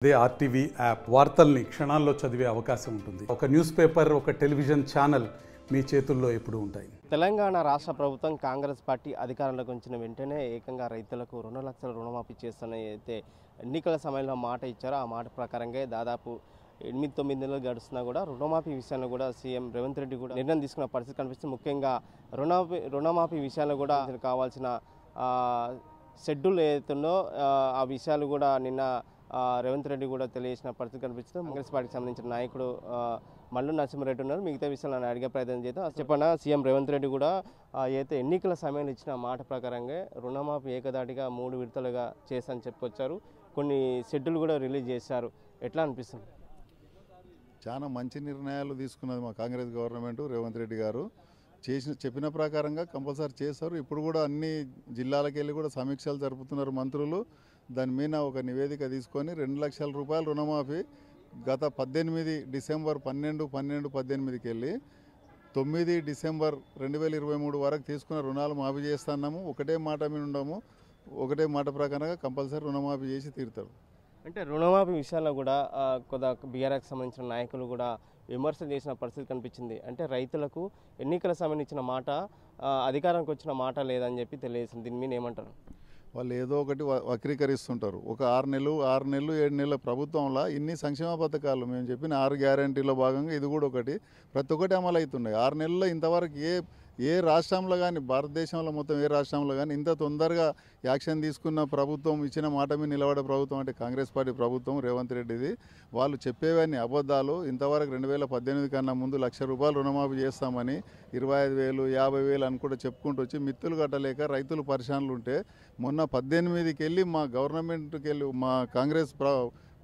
అదే RTV app వార్తల్ని క్షణాల్లో చదివే అవకాశం ఉంటుంది. ఒక న్యూస్ పేపర్, ఒక టెలివిజన్ ఛానల్ మీ చేతుల్లో ఎప్పుడూ ఉంటాయి. తెలంగాణ రాష్ట్ర ప్రభుత్వం కాంగ్రెస్ పార్టీ అధికారంలోకి వచ్చిన వెంటనే ఏకంగా రైతులకు 2 లక్షల రుణమాఫీ చేస్తానని అయితే ఎన్నికల సమయంలో మాట ఇచ్చారో ఆ మాట ప్రకారంగా దాదాపు 8-9 నెలలు గడుస్తున్నా కూడా రుణమాఫీ విషయంలో కూడా సీఎం రేవంత్ రెడ్డి కూడా నిర్ణయం తీసుకున్న పరిస్థితి కనిపిస్తుంది. ముఖ్యంగా రుణమాఫీ విషయాల్లో కూడా కావాల్సిన షెడ్యూల్ ఏదైతుందో ఆ విషయాలు కూడా నిన్న రేవంత్ రెడ్డి కూడా తెలియజేసిన పరిస్థితి కనిపిస్తుంది. కాంగ్రెస్ పార్టీకి సంబంధించిన నాయకుడు మల్లు నరసింహారెడ్డి ఉన్నారు. మిగతా విషయాలు నన్ను అడిగే ప్రయత్నం చేద్దాం. చెప్పండి, సీఎం రేవంత్ రెడ్డి కూడా అయితే ఎన్నికల సమయంలో ఇచ్చిన మాట ప్రకారంగా రుణమాఫీ ఏకదాటిగా 3 విడతలుగా చేశారని చెప్పుకొచ్చారు. కొన్ని షెడ్యూల్ కూడా రిలీజ్ చేశారు. ఎట్లా అనిపిస్తుంది? చాలా మంచి నిర్ణయాలు తీసుకున్నది మా కాంగ్రెస్ గవర్నమెంట్. రేవంత్ రెడ్డి గారు చెప్పిన ప్రకారంగా కంపల్సరీ చేస్తారు. ఇప్పుడు కూడా అన్ని జిల్లాలకు వెళ్ళి కూడా సమీక్షలు జరుపుతున్నారు మంత్రులు. దాని మీద ఒక నివేదిక తీసుకొని 2 లక్షల రూపాయలు రుణమాఫీ గత 18 డిసెంబర్ 12/12/18కి వెళ్ళి 9 డిసెంబర్ 2023 వరకు తీసుకున్న రుణాలు మాఫీ చేస్తున్నాము. ఒకటే మాట మీద ఉండము, ఒకటే మాట ప్రకారంగా కంపల్సరీ రుణమాఫీ చేసి తీరుతారు. అంటే రుణమాఫీ విషయాల్లో కూడా కొద్దిగా బీఆర్ఎస్కి సంబంధించిన నాయకులు కూడా విమర్శలు చేసిన పరిస్థితి కనిపించింది. అంటే రైతులకు ఎన్నికల సమయం ఇచ్చిన మాట అధికారానికి వచ్చిన మాట లేదని చెప్పి తెలియజేసింది. దీని మీద ఏమంటారు? వాళ్ళు ఏదో ఒకటి వక్రీకరిస్తుంటారు. ఒక 6 నెలలు 7 నెలల ప్రభుత్వంలో ఇన్ని సంక్షేమ పథకాలు మేము చెప్పిన 6 గ్యారంటీలో భాగంగా ఇది కూడా ఒకటి. ప్రతి ఒక్కటి అమలు అవుతున్నాయి. 6 నెలల్లో ఇంతవరకు ఏ రాష్ట్రంలో కానీ, భారతదేశంలో మొత్తం ఏ రాష్ట్రంలో కానీ ఇంత తొందరగా యాక్షన్ తీసుకున్న ప్రభుత్వం, ఇచ్చిన మాట మీద నిలబడే ప్రభుత్వం అంటే కాంగ్రెస్ పార్టీ ప్రభుత్వం రేవంత్ రెడ్డిది. వాళ్ళు చెప్పేవన్నీ అబద్ధాలు. ఇంతవరకు 2018 కన్నా ముందు ₹1,00,000 రుణమాఫీ చేస్తామని 25,000 50,000 అని కూడా చెప్పుకుంటూ వచ్చి మిత్తులు కట్టలేక రైతులు పరిశానలు ఉంటే మొన్న 18కి వెళ్ళి మా గవర్నమెంట్కి వెళ్ళి మా కాంగ్రెస్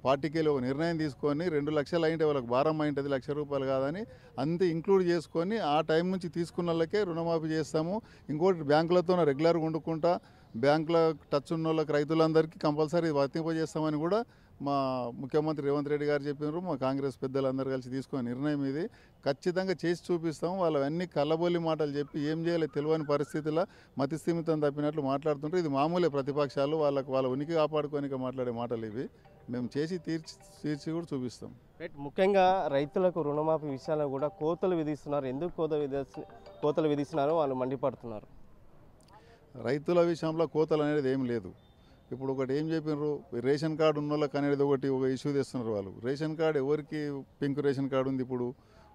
పార్టీకి వెళ్ళి ఒక నిర్ణయం తీసుకొని 2 లక్షలు అయింటే వాళ్ళకి భారం అయింటుంది, ₹1,00,000 కాదని అంతే ఇంక్లూడ్ చేసుకొని ఆ టైం నుంచి తీసుకున్న వాళ్ళకే రుణమాఫీ చేస్తాము. ఇంకోటి బ్యాంకులతో రెగ్యులర్గా వండుకుంటా బ్యాంకుల టచ్ ఉన్న వాళ్ళకి రైతులందరికీ కంపల్సరీ వర్తింపజేస్తామని కూడా మా ముఖ్యమంత్రి రేవంత్ రెడ్డి గారు చెప్పినారు. మా కాంగ్రెస్ పెద్దలందరూ కలిసి తీసుకున్న నిర్ణయం ఇది. ఖచ్చితంగా చేసి చూపిస్తాము. వాళ్ళు అన్ని కళ్ళబొల్లి మాటలు చెప్పి ఏం చేయాలో తెలియని పరిస్థితుల్లో మతిస్థిమితం తప్పినట్లు మాట్లాడుతుంటారు. ఇది మామూలే. ప్రతిపక్షాలు వాళ్ళ ఉనికి కాపాడుకోనిక మాట్లాడే మాటలు ఇవి. మేము చేసి తీర్చి కూడా చూపిస్తాం. ముఖ్యంగా రైతులకు రుణమాఫీ విషయాల్లో కూడా కోతలు విధిస్తున్నారు. ఎందుకు కోతలు విధిస్తున్నారో వాళ్ళు మండిపడుతున్నారు. రైతుల విషయంలో కోతలు అనేది ఏం లేదు. ఇప్పుడు ఒకటి ఏం చెప్పినారు, రేషన్ కార్డు ఉన్న వాళ్ళకి అనేది ఒక ఇష్యూ తెస్తున్నారు. వాళ్ళు రేషన్ కార్డు ఎవరికి పింక్ రేషన్ కార్డు ఉంది? ఇప్పుడు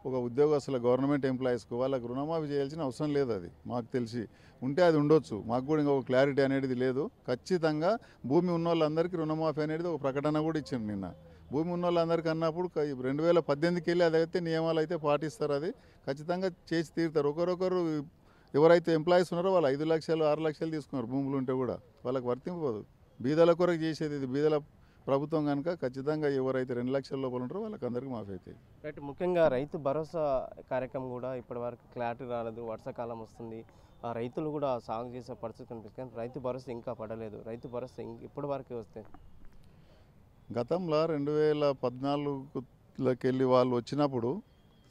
ఒక ఉద్యోగస్తుల గవర్నమెంట్ ఎంప్లాయీస్కు వాళ్ళకి రుణమాఫీ చేయాల్సిన అవసరం లేదు. అది మాకు తెలిసి ఉంటే అది ఉండొచ్చు. మాకు కూడా ఇంకా ఒక క్లారిటీ అనేది లేదు. ఖచ్చితంగా భూమి ఉన్న వాళ్ళందరికీ రుణమాఫీ అనేది ఒక ప్రకటన కూడా ఇచ్చింది నిన్న. భూమి ఉన్న వాళ్ళందరికీ అన్నప్పుడు 2018కి వెళ్ళి అదైతే నియమాలు అయితే పాటిస్తారు. అది ఖచ్చితంగా చేసి తీరుతారు. ఒకరొకరు ఎవరైతే ఎంప్లాయీస్ ఉన్నారో వాళ్ళు 5 లక్షలు 6 లక్షలు తీసుకున్నారు భూములు ఉంటే కూడా వాళ్ళకి వర్తింపదు. బీదల కొరకు చేసేది ఇది. బీదల ప్రభుత్వం కనుక ఖచ్చితంగా ఎవరైతే 2 లక్షల లోపల ఉంటారో వాళ్ళకి అందరికీ మాఫీ అవుతాయి. రైట్. ముఖ్యంగా రైతు భరోసా కార్యక్రమం కూడా ఇప్పటివరకు క్లారిటీ రాలేదు. వర్షాకాలం వస్తుంది, రైతులు కూడా సాగు చేసే పరిస్థితి కనిపిస్తుంది. రైతు భరోసా ఇంకా పడలేదు. రైతు భరోసా ఇప్పటి వరకే వస్తే గతంలో 2014లోకి వెళ్ళి వాళ్ళు వచ్చినప్పుడు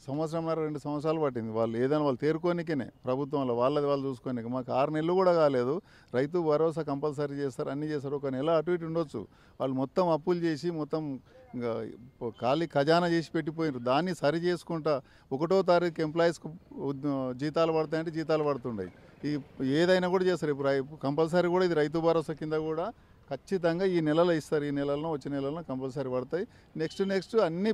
1-2 సంవత్సరాలు పట్టింది. వాళ్ళు ఏదైనా వాళ్ళు తేరుకోనికనే ప్రభుత్వంలో వాళ్ళది వాళ్ళు చూసుకోనిక. మాకు 6 నెలలు కూడా కాలేదు. రైతు భరోసా కంపల్సరీ చేస్తారు, అన్నీ చేస్తారు. ఒక నెల అటు ఇటు ఉండొచ్చు. వాళ్ళు మొత్తం అప్పులు చేసి మొత్తం ఇంకా ఖాళీ ఖజానా చేసి పెట్టిపోయినారు. దాన్ని సరి చేసుకుంటా 1వ తారీఖు ఎంప్లాయీస్కు జీతాలు పడతాయంటే జీతాలు పడుతుండయి. ఏదైనా కూడా చేస్తారు. ఇప్పుడు కంపల్సరీ కూడా ఇది రైతు భరోసా కింద కూడా ఖచ్చితంగా ఈ నెలలో ఇస్తారు. ఈ నెలలో వచ్చే నెలలో కంపల్సరీ పడతాయి. నెక్స్ట్ అన్ని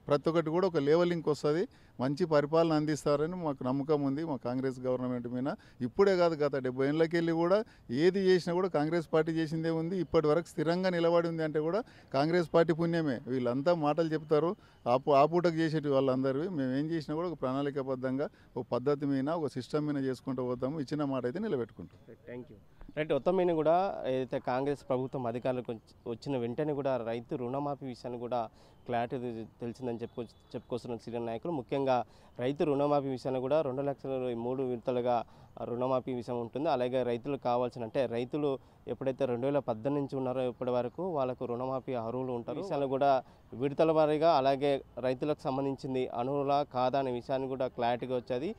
ప్రతి ఒక్కటి కూడా ఒక లెవెలింగ్కి వస్తుంది. మంచి పరిపాలన అందిస్తారని మాకు నమ్మకం ఉంది మా కాంగ్రెస్ గవర్నమెంట్ మీద. ఇప్పుడే కాదు, గత 70 ఏళ్ళకి వెళ్ళి కూడా ఏది చేసినా కూడా కాంగ్రెస్ పార్టీ చేసిందే ఉంది. ఇప్పటి వరకు స్థిరంగా నిలబడి ఉంది అంటే కూడా కాంగ్రెస్ పార్టీ పుణ్యమే. వీళ్ళంతా మాటలు చెప్తారు, ఆపూటకు చేసేటి వాళ్ళందరూ. మేము ఏం చేసినా కూడా ఒక ప్రణాళికాబద్ధంగా ఒక పద్ధతి మీద ఒక సిస్టమ్ మీద చేసుకుంటూ పోతాము. ఇచ్చిన మాట అయితే నిలబెట్టుకుంటాం. Thank you. రైట్. మొత్తం మీద కూడా ఏదైతే కాంగ్రెస్ ప్రభుత్వం అధికారులకు వచ్చిన వెంటనే కూడా రైతు రుణమాఫీ విషయాన్ని కూడా క్లారిటీ తెలిసిందని చెప్పుకొస్తున్న సీనియర్ నాయకులు. ముఖ్యంగా రైతు రుణమాఫీ విషయాన్ని కూడా 2 లక్షలు 3 విడతలుగా రుణమాఫీ విషయం ఉంటుంది. అలాగే రైతులకు కావాల్సిన అంటే రైతులు ఎప్పుడైతే 2018 నుంచి ఉన్నారో ఇప్పటి వరకు వాళ్ళకు రుణమాఫీ అర్హులు ఉంటారు. విషయాన్ని కూడా విడతల వారీగా అలాగే రైతులకు సంబంధించింది అర్హులా కాదా అనే విషయాన్ని కూడా క్లారిటీగా వచ్చేది.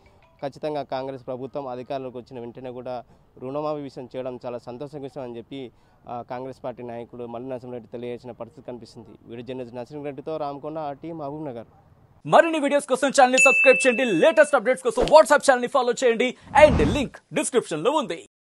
ఖచ్చితంగా కాంగ్రెస్ ప్రభుత్వం అధికారంలోకి వచ్చిన వెంటనే కూడా రుణమాఫీ విషయం చేయడం చాలా సంతోషంగా విషయం అని చెప్పి కాంగ్రెస్ పార్టీ నాయకుడు మల్లు నరసింహారెడ్డి తెలియజేసిన పరిస్థితి కనిపిస్తుంది. వీడియో జర్నలిస్ట్ నరసింహారెడ్డితో రామకొండ, టీం మహబూబ్ నగర్. మరిన్ని వీడియోస్ కోసం ఛానల్ ని సబ్స్క్రైబ్ చేయండి. లేటెస్ట్ అప్డేట్స్ కోసం వాట్సాప్ ఛానల్ ని ఫాలో చేయండి. అండ్ లింక్ డిస్క్రిప్షన్ లో ఉంది.